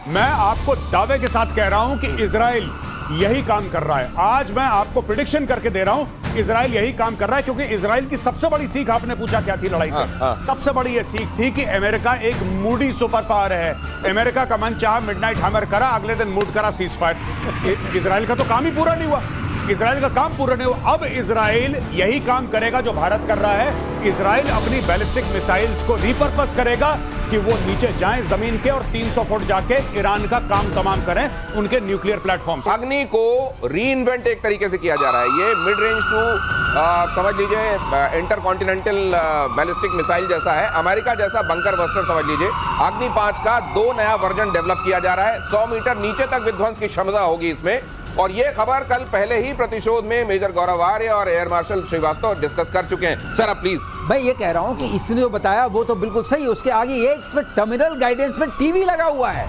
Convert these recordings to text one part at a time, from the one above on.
मैं आपको दावे के साथ कह रहा हूं कि इजराइल यही काम कर रहा है। आज मैं आपको प्रिडिक्शन करके दे रहा हूं, इजराइल यही काम कर रहा है, क्योंकि इजराइल की सबसे बड़ी सीख, आपने पूछा क्या थी लड़ाई से, सबसे बड़ी यह सीख थी कि अमेरिका एक मूडी सुपर पावर है। अमेरिका का मन चाहा मिडनाइट हैमर करा, अगले दिन मूड करा सीज फायर। इजराइल का तो काम ही पूरा नहीं हुआ, इजराइल का काम पूरा नहीं हुआ। अब इजराइल यही काम करेगा जो भारत कर रहा है। इजराइल अपनी बैलिस्टिक मिसाइल्स को रिपर्पस करेगा कि वो नीचे जाएं जमीन के और 300 फुट जाके ईरान का काम तमाम करें उनके न्यूक्लियर प्लेटफॉर्म से। अग्नि को रीइन्वेंट एक तरीके से किया जा रहा है। ये मिड रेंज टू समझ लीजिए इंटरकॉन्टिनेंटल बैलिस्टिक मिसाइल जैसा है, अमेरिका जैसा बंकर बस्टर समझ लीजिए। अग्नि 5 का 2 नया वर्जन डेवलप किया जा रहा है। 100 मीटर नीचे तक विध्वंस की क्षमता होगी इसमें। और ये खबर कल पहले ही प्रतिशोध में मेजर गौरव आर्य और एयर मार्शल श्रीवास्तव डिस्कस कर चुके हैं। सर आप प्लीज। मैं ये कह रहा हूँ कि इसने जो बताया वो तो बिल्कुल सही। उसके आगे ये इसमें टर्मिनल गाइडेंस में टीवी लगा हुआ है।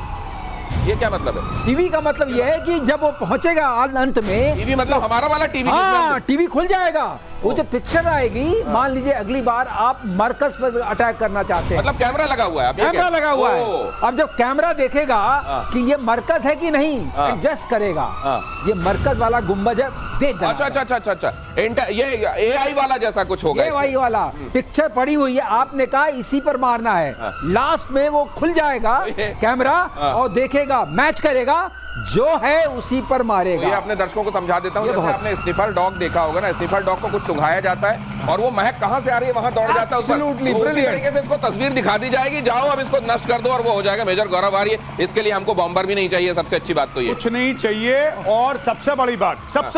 ये क्या मतलब है? टीवी का मतलब ये है कि जब वो पहुंचेगा अंत में, टीवी मतलब हमारा वाला टीवी? हाँ, टीवी खुल जाएगा। वो जो पिक्चर आएगी, मान लीजिए अगली बार आप मरकज पर अटैक करना चाहते हैं, मतलब कैमरा लगा हुआ है। कैमरा लगा हुआ है। अब जब कैमरा देखेगा कि ये मरकज है कि नहीं, एडजस्ट करेगा। ये मरकज वाला गुंबज है, दे देना। अच्छा। ये एआई वाला जैसा कुछ होगा। एआई वाला पिक्चर पड़ी हुई है, आपने कहा इसी पर मारना है। लास्ट में वो खुल जाएगा कैमरा और देखेगा, मैच करेगा, जो है उसी पर मारेगा। ये अपने दर्शकों को समझा देता हूँ। जैसे आपने स्निफर डॉग देखा होगा ना, स्निफर डॉग को कुछ सुंघाया जाता है और वो महक कहां से आ रही है वहां दौड़ जाता है उस पर। तो उसी तरीके से इसको तस्वीर दिखा दी जाएगी, जाओ अब इसको नष्ट कर दो और वो हो जाएगा। मेजर गौरव आर्य, इसके लिए हमको बॉम्बर भी नहीं चाहिए। सबसे अच्छी बात तो ये कुछ नहीं चाहिए। और सबसे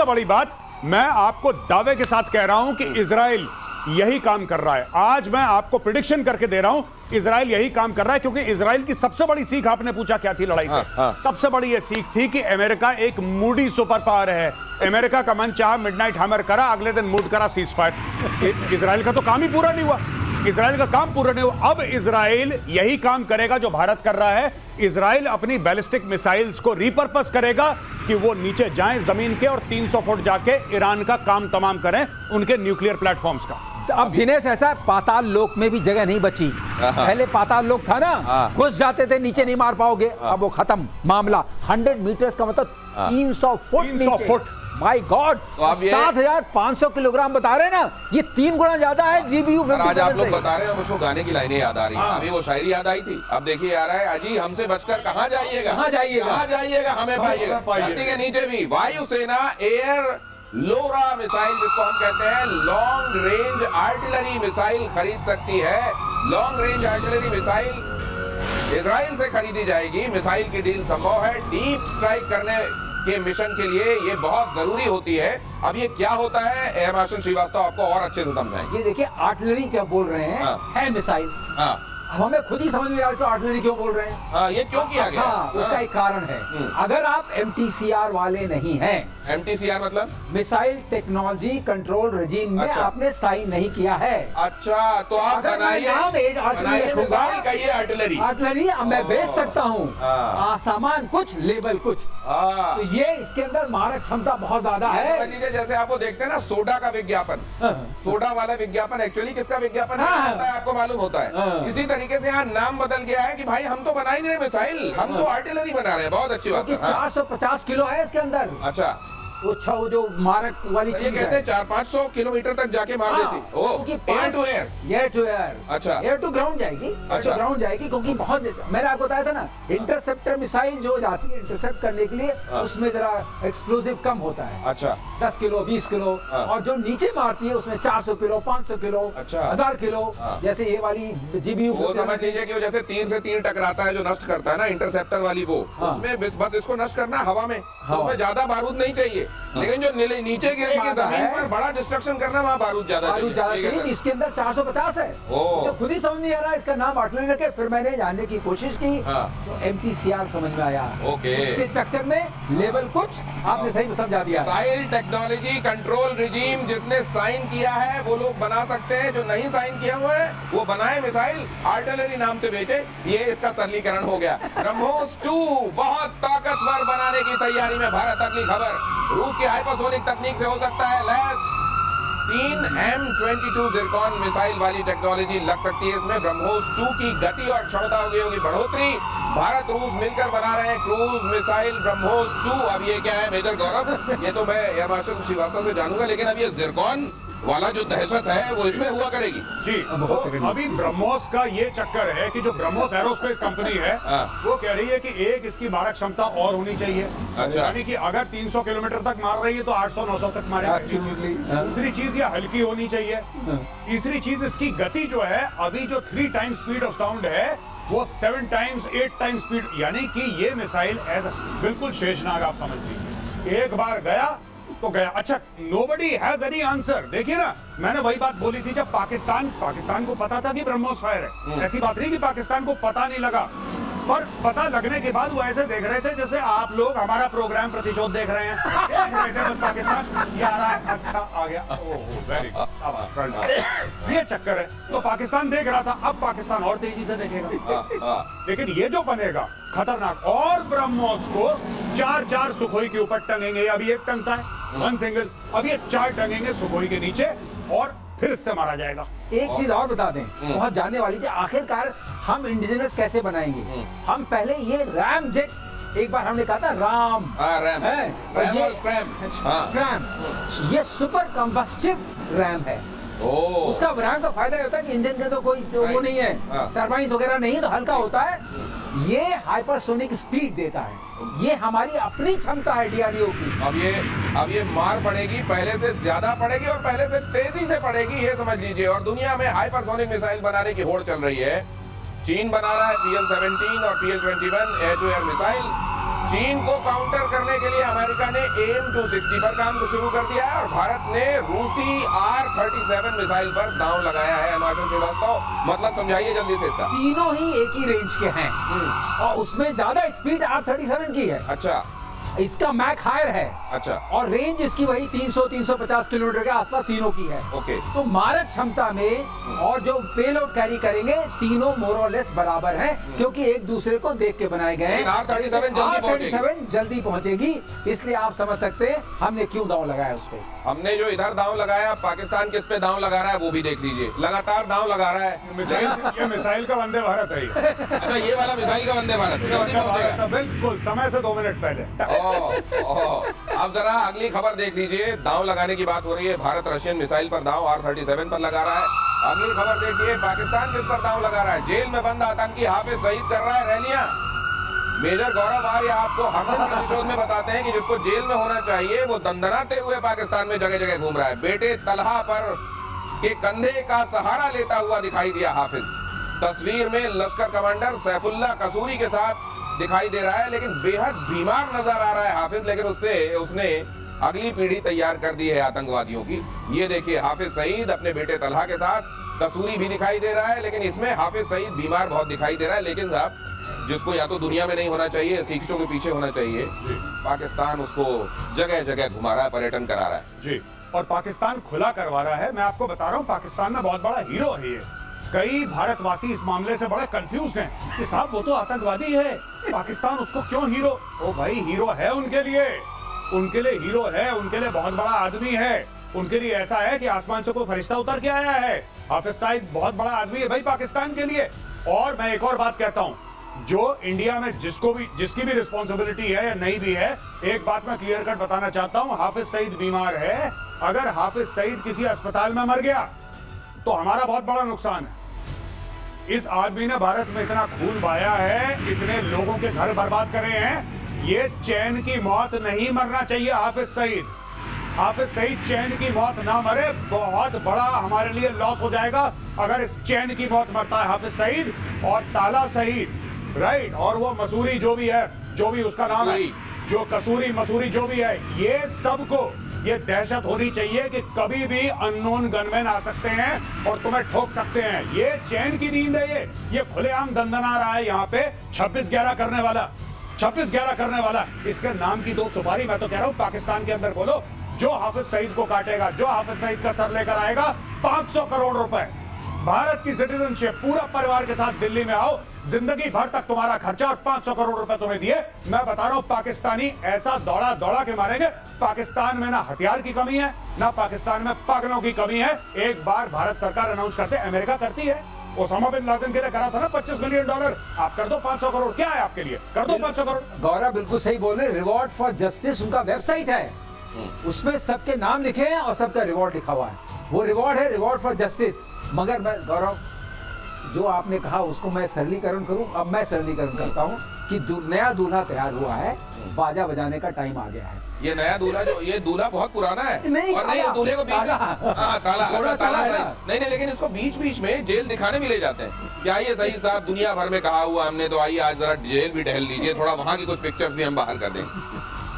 बड़ी बात मैं आपको दावे के साथ कह रहा हूं कि इजराइल यही काम कर रहा है। आज मैं आपको प्रिडिक्शन करके दे रहा हूं, इजराइल यही काम कर रहा है, क्योंकि इजराइल की सबसे बड़ी सीख, आपने पूछा क्या थी लड़ाई से, सबसे बड़ी यह सीख थी कि अमेरिका एक मूडी सुपर पावर है। अमेरिका का मन चाहा मिडनाइट हैमर करा, अगले दिन मूड करा सीज फायर। इजराइल का तो काम ही पूरा नहीं हुआ, इजराइल का काम पूरा नहीं हुआ। अब इजराइल यही काम करेगा जो भारत कर रहा है। इजराइल अपनी बैलिस्टिक मिसाइल्स को रिपर्पस करेगा कि वो नीचे जाएं जमीन के और 300 फुट जाके ईरान का काम तमाम करें उनके न्यूक्लियर प्लेटफॉर्म्स का। अब दिनेश ऐसा है, पाताल लोक में भी जगह नहीं बची। पहले पाताल लोक था ना, घुस जाते थे, नीचे नहीं मार पाओगे। अब वो खत्म मामला। 100 मीटर्स का मतलब 300 फुट। माय गॉड, 7,500 किलोग्राम बता रहे हैं ना, ये 3 गुना ज्यादा है जीबीयू। आज आप लोग बता रहे हैं, मुझको गाने की लाइनें याद आ रही हैं। अभी वो शायरी याद आई थी, अब देखिए आ रहा है, अजी हमसे बचकर कहाँ जाइएगा, हमें पाइएगा। धरती के नीचे भी वायुसेना एयर लोरा मिसाइल, जिसको हम कहते हैं लॉन्ग रेंज आर्टिलरी मिसाइल, खरीद सकती है। Long range artillery missile Israel से खरीदी जाएगी। मिसाइल की डील संभव है। डीप स्ट्राइक करने के मिशन के लिए ये बहुत जरूरी होती है। अब ये क्या होता है, एयर मार्शल श्रीवास्तव आपको और अच्छे से समझाएंगे। ये देखिए आर्टिलरी क्या बोल रहे हैं, है मिसाइल। हमें खुद ही समझ में आ रहा है आर्टिलरी क्यों बोल रहे हैं। ये क्यों किया गया? उसका एक कारण है। अगर आप MTCR वाले नहीं हैं, MTCR मतलब मिसाइल टेक्नोलॉजी कंट्रोल रेजिम में आपने साइन नहीं किया है। अच्छा, तो आप बनाइए मिसाइल का ये आर्टिलरी मैं बेच सकता हूँ, सामान कुछ, लेबल कुछ। तो ये इसके अंदर मारक क्षमता बहुत ज्यादा है। समझ लीजिए जैसे आप वो देखते हैं ना सोडा का विज्ञापन, सोडा वाला विज्ञापन एक्चुअली किसका विज्ञापन होता है आपको मालूम होता है। इसी तरीके से यहाँ नाम बदल गया है कि भाई हम तो बना ही नहीं रहे मिसाइल, हम तो आर्टिलरी बना रहे हैं। बहुत अच्छी बात है। 450 किलो है इसके अंदर। अच्छा, वो जो मारक वाली चीज कहते हैं 400-500 किलोमीटर तक जाके मार देती। Air to air. अच्छा, एयर टू ग्राउंड जाएगी। अच्छा, ग्राउंड जाएगी, क्योंकि बहुत, मैंने आपको बताया था ना, इंटरसेप्टर मिसाइल जो जाती है इंटरसेप्ट करने के लिए, उसमें जरा एक्सप्लोजिव कम होता है। अच्छा, 10 किलो 20 किलो। और जो नीचे मारती है उसमें 400 किलो 500 किलो। अच्छा, 1000 किलो। जैसे ये वाली जीबीयू, वो समझ लीजिए कि जैसे तीर से तीर टकराता है, जो नष्ट करता है ना इंटरसेप्टर वाली, वो उसमें बस इसको नष्ट करना हवा में, उसमें ज्यादा बारूद नहीं चाहिए। लेकिन जो नीचे गिरेगी जमीन पर, बड़ा डिस्ट्रक्शन करना, वहाँ बारूद ज्यादा चाहिए। इसके अंदर 450 है। तो खुद ही समझ नहीं आ रहा इसका नाम आर्टिलरी रखे। फिर मैंने जानने की कोशिश की तो MTCR समझ में आया। उसके चक्कर में लेवल कुछ आपने सही समझा दिया। मिसाइल टेक्नोलॉजी कंट्रोल रिजीम जिसने साइन किया है वो लोग बना सकते हैं, जो नहीं साइन किया हुआ है वो बनाए मिसाइल, आर्टिलरी नाम से बेचे। ये इसका सरलीकरण हो गया। ब्रह्मोस 2 बहुत ताकतवर बनाने की तैयारी में भारत। अगली खबर, रूस की हाइपरसोनिक तकनीक से हो सकता है लैस तीन M22 जिरकॉन मिसाइल वाली टेक्नोलॉजी लग सकती है इसमें। ब्रह्मोस 2 की गति और क्षमता होगी बढ़ोतरी। भारत रूस मिलकर बना रहे हैं क्रूज मिसाइल ब्रह्मोस 2। अब ये क्या है मेजर गौरव, ये तो मैं एयर मार्शल श्रीवास्तव से जानूंगा, लेकिन अब ये जिरकॉन वाला जो दहशत है वो इसमें हुआ करेगी। जी, तो अभी ब्रह्मोस का ये चक्कर है कि जो ब्रह्मोस एरोस्पेस कंपनी है वो कह रही है कि एक इसकी मारक क्षमता और होनी चाहिए। अच्छा। यानी कि अगर 300 किलोमीटर तक मार रही है तो 800-900 तक मारेगी। दूसरी चीज ये हल्की होनी चाहिए। तीसरी चीज इसकी गति जो है, अभी जो 3 टाइम्स स्पीड ऑफ साउंड है वो 7 टाइम्स 8 टाइम्स स्पीड, यानी कि ये मिसाइल ऐसा बिल्कुल शेषनाग आप समझ लीजिए, एक बार गया तो गया। अच्छा, nobody has any answer। देखिए ना, मैंने वही बात बोली थी जब पाकिस्तान को पता था कि ब्रह्मोस फायर है। ऐसी बात नहीं कि पाकिस्तान को पता नहीं लगा, पर पता लगने के बाद वो ऐसे देख रहे थे जैसे आप लोग हमारा प्रोग्राम प्रतिशोध देख रहे हैं। देख रहे थे बस पाकिस्तान ये आ रहा है, अच्छा आ गया, वेरी गुड, ये चक्कर है। तो पाकिस्तान देख रहा था, अब पाकिस्तान और तेजी से देखेगा। लेकिन ये जो बनेगा खतरनाक, और ब्रह्मोस को 4 सुखोई के ऊपर टंगेंगे। अभी एक टंगता है वन सिंगल, अब ये 4 टंगेंगे सुखोई के नीचे और फिर इससे मारा जाएगा। एक चीज और बता दें, बहुत जानने वाली थी, आखिरकार हम इंडिजिनस कैसे बनाएंगे। हम पहले ये रैम जेट, एक बार हमने कहा था राम है, रैम और स्क्रैम, ये सुपर कंबस्टिव रैम है। उसका रैम का फायदा होता है कि इंजन के तो कोई वो नहीं है, टरबाइन वगैरह नहीं है, तो हल्का होता है। ये हाइपरसोनिक स्पीड देता है, ये हमारी अपनी क्षमता है डीआरडीओ की। अब ये मार पड़ेगी, पहले से ज्यादा पड़ेगी और पहले से तेजी से पड़ेगी, ये समझ लीजिए। और दुनिया में हाइपरसोनिक मिसाइल बनाने की होड़ चल रही है। चीन बना रहा है PL-17 और PL-21 air to air missile. चीन को काउंटर करने के लिए अमेरिका ने AIM-260 पर काम शुरू कर दिया है और भारत ने रूसी R-37 मिसाइल पर दांव लगाया है। अनुराग श्रीवास्तव, मतलब समझाइए जल्दी से इसका। तीनों ही एक ही रेंज के हैं और उसमें ज्यादा स्पीड R-37 की है। अच्छा, इसका मैक हायर है। अच्छा, और रेंज इसकी वही 300-350 किलोमीटर के आसपास तीनों की है। ओके। तो मारक क्षमता में और जो पेलोड कैरी करेंगे तीनों मोर और लेस बराबर हैं, क्योंकि एक दूसरे को देख के बनाए गए हैं। R-37 जल्दी पहुंचेगी, इसलिए आप समझ सकते हैं हमने क्यों दांव लगाया उस पे। हमने जो इधर दांव लगाया, पाकिस्तान किस पे दांव लगा रहा है वो भी देख लीजिए। लगातार दांव लगा रहा है। ये मिसाइल का वंदे भारत है ये। अच्छा, ये वाला मिसाइल का वंदे भारत बिल्कुल समय से 2 मिनट पहले। अब जरा अगली खबर देख लीजिए। दांव लगाने की बात हो रही है, भारत रशियन मिसाइल पर दांव R-37 पर लगा रहा है। अगली खबर देखिए, पाकिस्तान किस पर दांव लगा रहा है। जेल में बंद आतंकी हाफिज सईद कर रहा है रैलियां। मेजर गौरव आर्य आपको हर दिन प्रतिशोध में बताते हैं कि जिसको जेल में होना चाहिए वो दंदनाते हुए पाकिस्तान में जगह जगह घूम रहा है। बेटे तलहा पर के कंधे का सहारा लेता हुआ दिखाई दिया हाफिज। तस्वीर में लश्कर कमांडर सैफुल्लाह कसूरी के साथ दिखाई दे रहा है, लेकिन बेहद बीमार नजर आ रहा है हाफिज। लेकिन उसने अगली पीढ़ी तैयार कर दी है आतंकवादियों की। ये देखिए, हाफिज सईद अपने बेटे तलहा के साथ, कसूरी भी दिखाई दे रहा है, लेकिन इसमें हाफिज सईद बीमार बहुत दिखाई दे रहा है। लेकिन साहब, जिसको या तो दुनिया में नहीं होना चाहिए, सीखों के पीछे होना चाहिए, पाकिस्तान उसको जगह जगह घुमा रहा है, पर्यटन करा रहा है। जी, और पाकिस्तान खुला करवा रहा है। मैं आपको बता रहा हूँ, पाकिस्तान में बहुत बड़ा हीरो है ये। कई भारतवासी इस मामले से बड़े कंफ्यूज हैं कि साहब वो तो आतंकवादी है, पाकिस्तान उसको क्यों हीरो। ओ भाई, हीरो है उनके लिए हीरो है, उनके लिए बहुत बड़ा आदमी है। उनके लिए ऐसा है कि आसमान से कोई फरिश्ता उतर के आया है। हाफिज सईद बहुत बड़ा आदमी है भाई पाकिस्तान के लिए। और मैं एक और बात कहता हूँ, जो इंडिया में जिसकी भी रिस्पॉन्सिबिलिटी है या नहीं भी है, एक बात मैं क्लियर कट बताना चाहता हूँ, हाफिज सईद बीमार है। अगर हाफिज सईद किसी अस्पताल में मर गया तो हमारा बहुत बड़ा नुकसान है। इस आदमी ने भारत में इतना खून बहाया है, इतने लोगों के घर बर्बाद करे हैं, ये चैन की मौत नहीं मरना चाहिए हाफिज सईद चैन की मौत ना मरे, बहुत बड़ा हमारे लिए लॉस हो जाएगा अगर इस चैन की मौत मरता है हाफिज सईद और ताला सईद, राइट। और वो मसूरी जो भी है, जो भी उसका नाम है, जो कसूरी मसूरी जो भी है, ये सबको ये दहशत होनी चाहिए कि कभी भी अननोन गनमैन आ सकते हैं और तुम्हें ठोक सकते हैं। ये चैन की नींद है, ये खुलेआम दंदना रहा है यहाँ पे 26/11 करने वाला। इसके नाम की 2 सुपारी मैं तो कह रहा हूँ पाकिस्तान के अंदर बोलो, जो हाफिज सईद को काटेगा, जो हाफिज सईद का सर लेकर आएगा, 500 करोड़ रुपए, भारत की सिटीजनशिप, पूरा परिवार के साथ दिल्ली में आओ, जिंदगी भर तक तुम्हारा खर्चा और 500 करोड़ रुपए तुम्हें दिए। मैं बता रहा हूं पाकिस्तानी ऐसा दौड़ा दौड़ा के मारेंगे। पाकिस्तान में ना हथियार की कमी है, ना पाकिस्तान में पागलों की कमी है। एक बार भारत सरकार अनाउंस करते, अमेरिका करती है, ओसामा बिन लादेन के लिए करा था ना $25 मिलियन, आप कर दो 500 करोड़। क्या है आपके लिए, कर दो 500 करोड़। गौरव बिल्कुल सही बोल रहे, रिवॉर्ड फॉर जस्टिस उनका वेबसाइट है, उसमें सबके नाम लिखे हैं और सबका रिवॉर्ड लिखा हुआ है। वो रिवॉर्ड है, रिवॉर्ड फॉर जस्टिस। मगर मैं गौरव, जो आपने कहा उसको मैं सरलीकरण करूं, अब मैं सरलीकरण करता हूं कि नया दूल्हा तैयार हुआ है, बाजा बजाने का टाइम आ गया है। ये नया दूल्हा, जो ये दूल्हा बहुत पुराना है। नहीं, और नहीं, दूल्हे को बीच ताला। ताला, अच्छा ताला है सही। ना। नहीं, लेकिन इसको बीच बीच में जेल दिखाने भी ले जाते हैं। क्या ये सही साहब, दुनिया भर में कहा हुआ हमने, तो आइए आज जरा जेल भी टहल लीजिए, थोड़ा वहां की कुछ पिक्चर्स भी हम बाहर कर दें।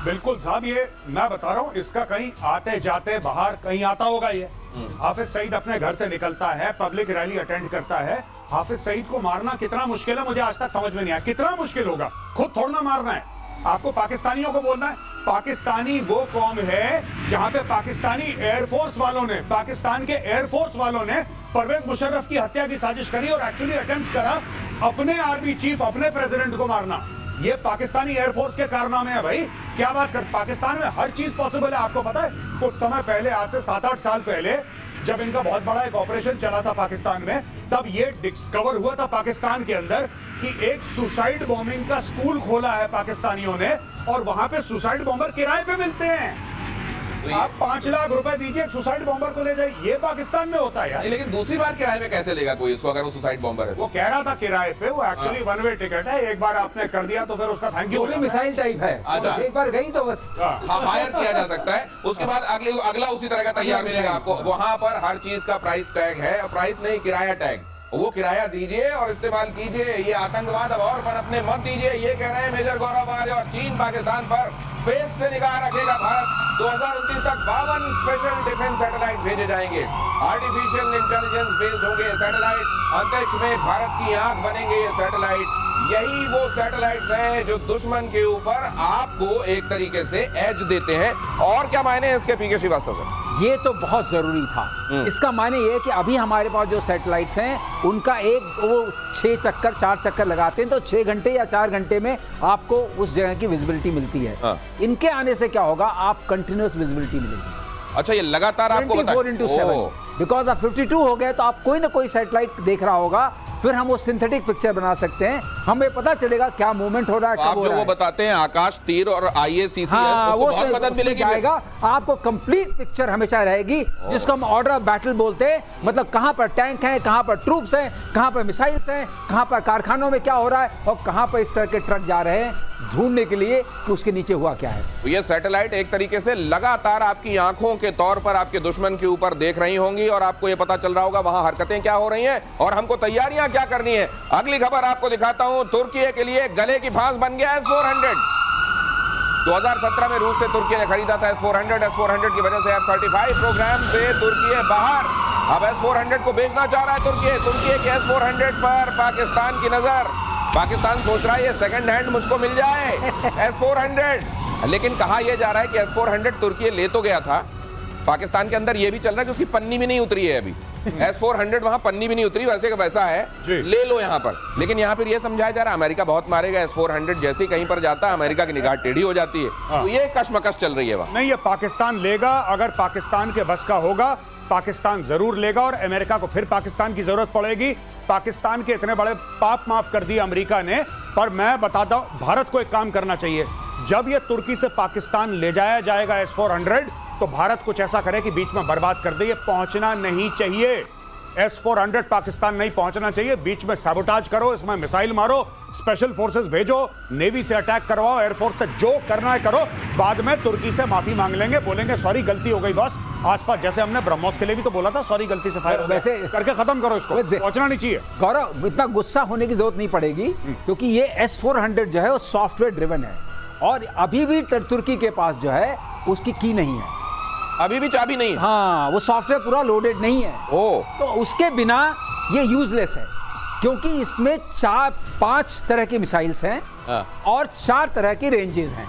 बिल्कुल साहब, ये मैं बता रहा हूं, इसका कहीं आते जाते बाहर कहीं आता होगा। ये हाफिज सईद अपने घर से निकलता है, पब्लिक रैली अटेंड करता है। हाफिज सईद को मारना कितना मुश्किल है, मुझे आज तक समझ में नहीं आया। कितना मुश्किल होगा, खुद थोड़ा ना मारना है आपको, पाकिस्तानियों को बोलना है। पाकिस्तानी वो कौम है जहां पे पाकिस्तानी एयरफोर्स वालों ने, पाकिस्तान के एयरफोर्स वालों ने परवेज मुशर्रफ की हत्या की साजिश करी और एक्चुअली अटेम्प्ट करा अपने आर्मी चीफ, अपने प्रेसिडेंट को मारना। ये पाकिस्तानी एयरफोर्स के कारनामे हैं भाई। क्या बात कर, पाकिस्तान में हर चीज पॉसिबल है। आपको पता है कुछ समय पहले, आज से 7-8 साल पहले, जब इनका बहुत बड़ा एक ऑपरेशन चला था पाकिस्तान में, तब ये डिस्कवर हुआ था पाकिस्तान के अंदर कि एक सुसाइड बॉम्बिंग का स्कूल खोला है पाकिस्तानियों ने, और वहां पे सुसाइड बॉम्बर किराए पे मिलते हैं। तो आप 5 लाख रुपए दीजिए, एक सुसाइड बॉम्बर को ले जाइए। ये पाकिस्तान में होता है यार। लेकिन दूसरी बार किराए में कैसे लेगा कोई इसको, अगर वो सुसाइड बॉम्बर है? वो कह रहा था किराए पे, वो एक्चुअली वन वे टिकट है। एक बार आपने कर दिया तो फिर उसका थैंक यू। मिसाइल टाइप है, अच्छा। एक बार गई तो बस हायर किया जा सकता है, उसके बाद अगला उसी तरह का तैयार मिलेगा आपको। वहां पर हर चीज का प्राइस टैग है, प्राइस नहीं, किराया टैग। वो किराया दीजिए और इस्तेमाल कीजिए। ये आतंकवाद अब और पनपने मत दीजिए। ये कह रहे हैं मेजर गौरव आर्य। और चीन पाकिस्तान पर स्पेस से निगाह रखेगा। भारत 2029 तक 52 स्पेशल डिफेंस सैटेलाइट भेजे जाएंगे। आर्टिफिशियल इंटेलिजेंस बेस्ड होंगे सैटेलाइट। अंतरिक्ष में भारत की आंख बनेंगे ये सैटेलाइट। यही वो सैटेलाइट्स हैं जो दुश्मन के ऊपर आपको एक तरीके से एज देते हैं। और क्या मायने हैं इसके, पीके श्रीवास्तव सर? ये तो बहुत जरूरी था। इसका माने ये है कि अभी हमारे पास जो सैटेलाइट्स हैं, उनका एक वो 6 चक्कर 4 चक्कर लगाते हैं तो 6 घंटे या 4 घंटे में आपको उस जगह की विजिबिलिटी मिलती है। हाँ। इनके आने से क्या होगा, आप कंटिन्यूअस विजिबिलिटी मिलेगी। अच्छा, ये लगातार आपको 24/7 बिकॉज आप 52 हो गए तो आप कोई ना कोई सैटेलाइट देख रहा होगा, फिर हम वो सिंथेटिक पिक्चर बना सकते हैं। हमें पता चलेगा क्या मूवमेंट हो रहा है, तो कब आप हो जो रहा वो है। बताते हैं आकाश तीर और IACCS, हाँ, उसको वो बहुत मदद मिलेगी। जाएगा आपको, कंप्लीट पिक्चर हमेशा रहेगी, जिसको हम ऑर्डर ऑफ बैटल बोलते हैं। मतलब कहां पर टैंक हैं, कहां पर ट्रूप्स हैं, कहां पर मिसाइल्स हैं, कहां पर कारखानों में क्या हो रहा है और कहां पर इस तरह के ट्रक जा रहे हैं ढूंढने के लिए कि उसके नीचे हुआ क्या है। तो ये सैटेलाइट एक तरीके से लगातार आपकी आंखों के तौर पर आपके दुश्मन के ऊपर देख रही होंगी और आपको ये पता चल रहा होगा वहां हरकतें क्या हो रही हैं और हमको तैयारियां क्या करनी है। अगली खबर आपको दिखाता हूं। तुर्की के लिए गले की फांस बन गया S-400। 2017 में रूस से तुर्की ने खरीदा था S-400। S-400 की वजह से F-35 प्रोग्राम से तुर्की बाहर। अब S-400 को बेचना चाह रहा है तुर्की के S-400 पर पाकिस्तान की नजर। पाकिस्तान सोच रहा है ये सेकंड हैंड मुझको मिल जाए S-400। लेकिन कहा यह जा रहा है कि S-400 तुर्की ले तो गया था, पाकिस्तान के अंदर यह भी चल रहा है कि उसकी पन्नी भी नहीं उतरी है अभी। S-400 वहां पन्नी भी नहीं उतरी, वैसे का वैसा है, ले लो यहां पर। लेकिन यहां पर यह समझाया जा रहा है अमेरिका बहुत मारेगा। S-400 जैसे कहीं पर जाता है अमेरिका की निगाह टेढ़ी हो जाती है। तो ये कशमकश चल रही है वहां। नहीं, ये पाकिस्तान लेगा, अगर पाकिस्तान के बस का होगा पाकिस्तान जरूर लेगा और अमेरिका को फिर पाकिस्तान की जरूरत पड़ेगी। पाकिस्तान के इतने बड़े पाप माफ कर दिए अमेरिका ने। पर मैं बताता हूं, भारत को एक काम करना चाहिए। जब ये तुर्की से पाकिस्तान ले जाया जाएगा S-400, तो भारत कुछ ऐसा करे कि बीच में बर्बाद कर दे। ये पहुंचना नहीं चाहिए। S-400 पाकिस्तान नहीं पहुंचना चाहिए। बीच में सैबोटाज करो, इसमें मिसाइल मारो, स्पेशल फोर्सेस भेजो, नेवी से अटैक करवाओ, एयरफोर्स से, जो करना है करो। बाद में तुर्की से माफी मांग लेंगे, बोलेंगे सॉरी गलती हो गई बॉस। आसपास जैसे हमने ब्रह्मोस के लिए भी तो बोला था सॉरी गलती से फायर हो वैसे करके खत्म करो इसको। पहुंचना नहीं चाहिए। गौरव, इतना गुस्सा होने की जरूरत नहीं पड़ेगी, क्योंकि ये S-400 जो है वो सॉफ्टवेयर ड्रिवन है और अभी भी तुर्की के पास जो है उसकी की नहीं है, अभी भी चाबी नहीं है। हाँ, वो सॉफ्टवेयर पूरा लोडेड नहीं है। तो उसके बिना ये यूजलेस है, क्योंकि इसमें 4-5 तरह की मिसाइल्स हैं और 4 तरह की रेंजेस हैं।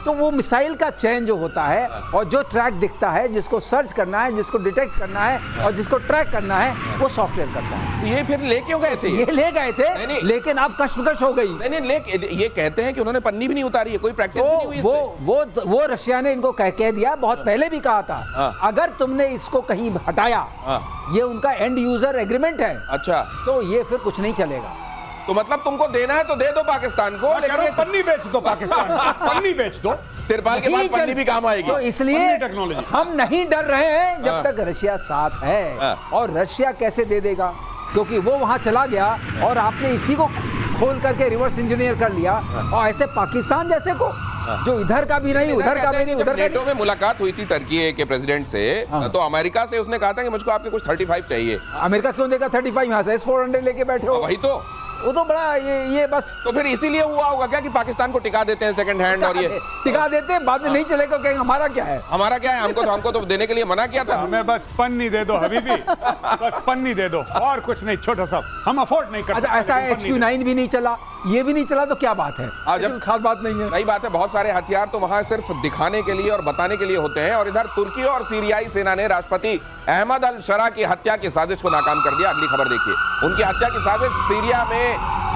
तो वो मिसाइल का चयन जो होता है और जो ट्रैक दिखता है, जिसको सर्च करना है, जिसको डिटेक्ट करना है और जिसको ट्रैक करना है, वो सॉफ्टवेयर करता है। ये फिर ले क्यों गए थे? ये ले गए थे, नहीं। लेकिन अब कश्मकश हो गई। नहीं, ये कहते हैं कि उन्होंने पन्नी भी नहीं उतारी है, कोई प्रैक्टिस भी नहीं हुई इससे। वो रशिया ने इनको कह दिया, बहुत पहले भी कहा था, अगर तुमने इसको कहीं हटाया, ये उनका एंड यूजर एग्रीमेंट है, अच्छा, तो ये फिर कुछ नहीं चलेगा। तो मतलब तुमको देना है तो दे दो पाकिस्तान को, लेकिन ये पन्नी बेच दो पाकिस्तान को, पन्नी बेच दो, तिरपाल के बाद पन्नी भी काम आएगी। तो इसलिए टेक्नोलॉजी हम नहीं डर रहे हैं जब तक रशिया साथ है। और रशिया कैसे दे देगा, क्योंकि वो वहां चला गया और आपने इसी को खोल करके रिवर्स इंजीनियर कर लिया। और ऐसे पाकिस्तान जैसे को जो इधर का भी नहीं, उधर का भी नहीं, उधर नेटो में मुलाकात हुई थी टर्की के प्रेसिडेंट से, तो अमेरिका से उसने कहा था कि मुझको आपके कुछ 35 चाहिए। अमेरिका क्यों देगा 35? यहाँ से S-400 लेके बैठे हो। वही तो, वो तो बड़ा ये बस तो फिर इसीलिए हुआ होगा क्या कि पाकिस्तान को टिका देते हैं सेकंड हैंड, और ये टिका देते हैं, बाद में नहीं चलेगा, कहेंगे हमारा क्या है, हमारा क्या है, हमको तो देने के लिए मना किया था। हमें बस पन्नी दे दो हबीबी, बस पन्नी दे दो और कुछ नहीं, छोटा सा हम अफोर्ड नहीं कर सकते। ऐसा HQ-9 भी नहीं चला, ये भी नहीं चला, तो क्या बात है, जब खास बात नहीं है। सही बात है, बहुत सारे हथियार तो वहां सिर्फ दिखाने के लिए और बताने के लिए होते हैं। और इधर तुर्की और सीरियाई सेना ने राष्ट्रपति अहमद अल शरा की हत्या की साजिश को नाकाम कर दिया। अगली खबर देखिए, उनकी हत्या की साजिश सीरिया में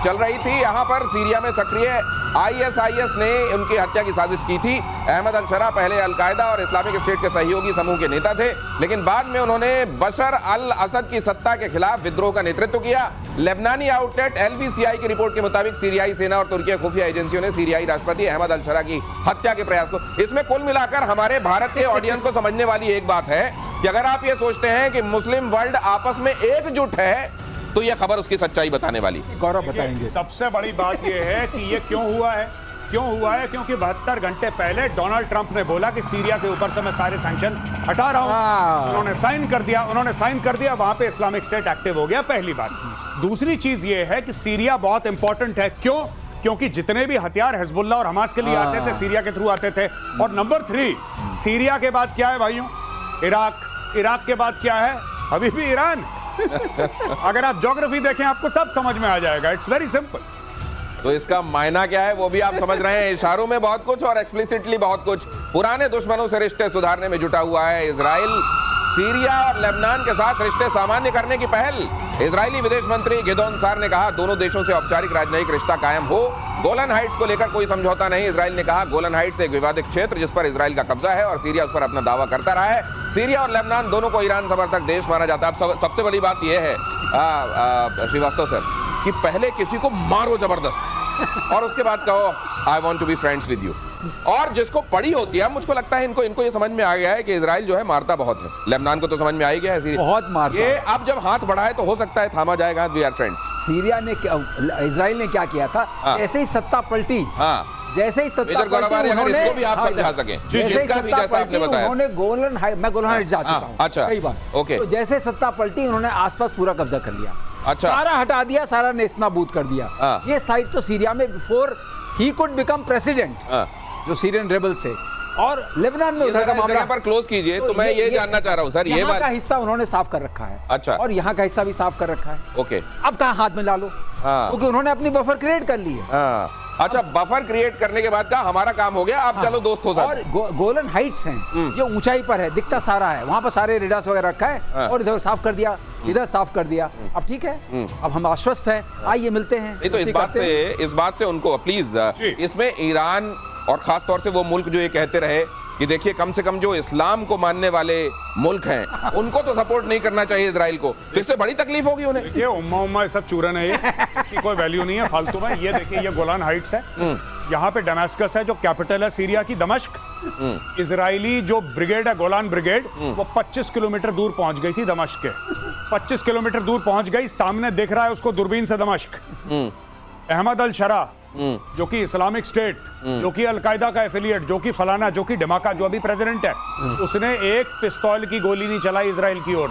चल रही थी। यहाँ पर सीरिया में सक्रिय ISIS ने उनकी हत्या की साजिश की थी। अहमद अल शरा पहले अलकायदा और इस्लामिक स्टेट के सहयोगी समूह के नेता थे, लेकिन बाद में उन्होंने बशर अल असद की सत्ता के खिलाफ विद्रोह का नेतृत्व किया। लेबनानी आउटलेट LBCI की रिपोर्ट के मुताबिक सीरियाई सेना और तुर्की खुफिया एजेंसियों ने सीरियाई राष्ट्रपति अहमद अल शरा की हत्या के प्रयास को, इसमें कुल मिलाकर हमारे भारत के ऑडियंस को समझने वाली एक बात है कि अगर आप ये सोचते हैं कि मुस्लिम वर्ल्ड आपस में एकजुट है, तो यह खबर उसकी सच्चाई बताने वाली। गौरव बताएंगे। सबसे बड़ी बात यह है कि ये क्यों हुआ है, क्योंकि 72 घंटे पहले डोनाल्ड ट्रंप ने बोला कि सीरिया के ऊपर से मैं सारे सैंक्शन हटा रहा हूं। उन्होंने साइन कर दिया, वहां पे इस्लामिक स्टेट एक्टिव हो गया, पहली बात। दूसरी चीज ये है कि सीरिया बहुत इंपॉर्टेंट है, क्योंकि जितने भी हथियार हिजबुल्लाह और हमास के लिए आते थे, सीरिया के थ्रू आते थे। और नंबर 3, सीरिया के बाद क्या है भाइयों? इराक के बाद क्या है? अभी भी ईरान। अगर आप ज्योग्राफी देखें आपको सब समझ में आ जाएगा, इट्स वेरी सिंपल। तो इसका मायना क्या है वो भी आप समझ रहे हैं, इशारों में बहुत कुछ और एक्सप्लिसिटली बहुत कुछ। पुराने दुश्मनों से रिश्ते सुधारने में जुटा हुआ है इजराइल। सीरिया और लेबनान के साथ रिश्ते सामान्य करने की पहल। इजरायली विदेश मंत्री गिदोन सार ने कहा दोनों देशों से औपचारिक राजनयिक रिश्ता कायम हो। गोलन हाइट्स को लेकर कोई समझौता नहीं। इजराइल ने कहा गोलन हाइट्स एक विवादित क्षेत्र जिस पर इजराइल का कब्जा है और सीरिया उस पर अपना दावा करता रहा है। सीरिया और लेबनान दोनों को ईरान समर्थक देश माना जाता है। अब सबसे बड़ी बात यह है श्रीवास्तव सर कि पहले किसी को मारो जबरदस्त और उसके बाद कहो I want to be friends with you. और जिसको पड़ी होती है, मुझको लगता है इनको ये समझ में आ गया है कि इजराइल जो है मारता बहुत है। लेबनान को तो समझ में आ ही गया है, सीरिया बहुत मारता ये है। अब जब हाथ बढ़ा है तो हो सकता है थामा जाएगा। We are friends. सीरिया ने इजराइल ने क्या किया था, ऐसे ही सत्ता पल्टी, जैसे ही सत्ता पलटी, अगर इसको भी आप समझा सकें, जिसका भी जैसा आपने बताया, उन्होंने गोलन हाइट्स जा चुका हूं। अच्छा, कई बार। ओके। तो जैसे सत्ता पलटी, उन्होंने आसपास पूरा कब्जा कर लिया। अच्छा, सारा हटा दिया, सारा नेस्तनाबूद कर दिया। ये साइड तो सीरिया में before he could become president, जो सीरियन रेबल से। और लेबनान में उधर का मामला पर क्लोज कीजिए। तो मैं ये जानना चाह रहा हूं सर, ये का हिस्सा उन्होंने साफ कर रखा है। अच्छा। और यहाँ का हिस्सा भी साफ कर रखा है। ओके। अब कहाँ हाथ में डालो, क्योंकि उन्होंने अपनी बफर क्रिएट कर ली है। अच्छा, बफर क्रिएट करने के बाद का हमारा काम हो गया, अब चलो दोस्त हो और गोलन हाइट्स हैं, ये ऊंचाई पर है, दिखता सारा है, वहां पर सारे रेडार्स वगैरह रखा है। और इधर साफ कर दिया, इधर साफ कर दिया। अब ठीक है, अब हम आश्वस्त हैं, आइए मिलते हैं। नहीं तो इस बात से उनको प्लीज, इसमें ईरान और खास तौर से वो मुल्क जो ये कहते रहे कि देखिए कम से कम जो इस्लाम को मानने वाले मुल्क हैं उनको तो सपोर्ट नहीं करना चाहिए इजराइल को, तो इससे बड़ी तकलीफ होगी उन्हें। देखिए उम्मा सब चूरन है, ये इसकी कोई वैल्यू नहीं है फालतू में। ये देखिए, ये गोलान हाइट्स है, यहाँ पे दमास्कस है जो कैपिटल है सीरिया की, दमिश्क। इजरायली जो ब्रिगेड है, गोलान ब्रिगेड, वो 25 किलोमीटर दूर पहुंच गई थी दमिश्क के। 25 किलोमीटर दूर पहुंच गई, सामने दिख रहा है उसको दूरबीन से दमिश्क। अहमद अल शरा जो कि इस्लामिक स्टेट, जो कि अलकायदा का एफिलिएट, जो कि फलाना, जो कि धमाका, जो अभी प्रेसिडेंट है, उसने एक पिस्तौल की गोली नहीं चलाई इजराइल की ओर।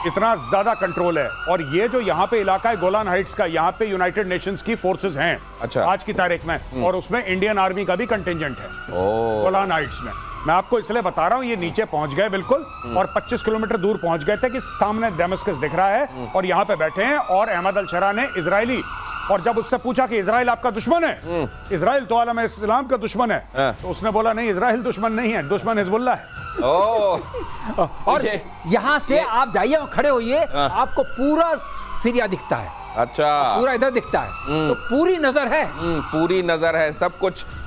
इतना ज्यादा कंट्रोल है। और ये जो यहाँ पे इलाका है गोलान हाइट्स का, यहाँ पे यूनाइटेड नेशंस की फोर्सेस हैं। अच्छा। आज की तारीख में, और उसमें इंडियन आर्मी का भी कंटिंजेंट है गोलान हाइट्स में। मैं आपको इसलिए बता रहा हूँ, ये नीचे पहुंच गए बिल्कुल, और 25 किलोमीटर दूर पहुंच गए थे कि सामने दमिश्क दिख रहा है और यहाँ पे बैठे हैं। और अहमद अल शरा ने इजरायली और जब उससे पूछा कि इजराइल आपका दुश्मन है, इजराइल तो आलम इस्लाम का दुश्मन है, तो उसने बोला नहीं, इजराइल दुश्मन नहीं है, दुश्मन हिजबुल्लाह है। और यहाँ से आप जाइए और खड़े होइए, आपको पूरा सीरिया दिखता है, अच्छा, पूरा इधर दिखता है, तो पूरी नजर है, पूरी नजर है, सब कुछ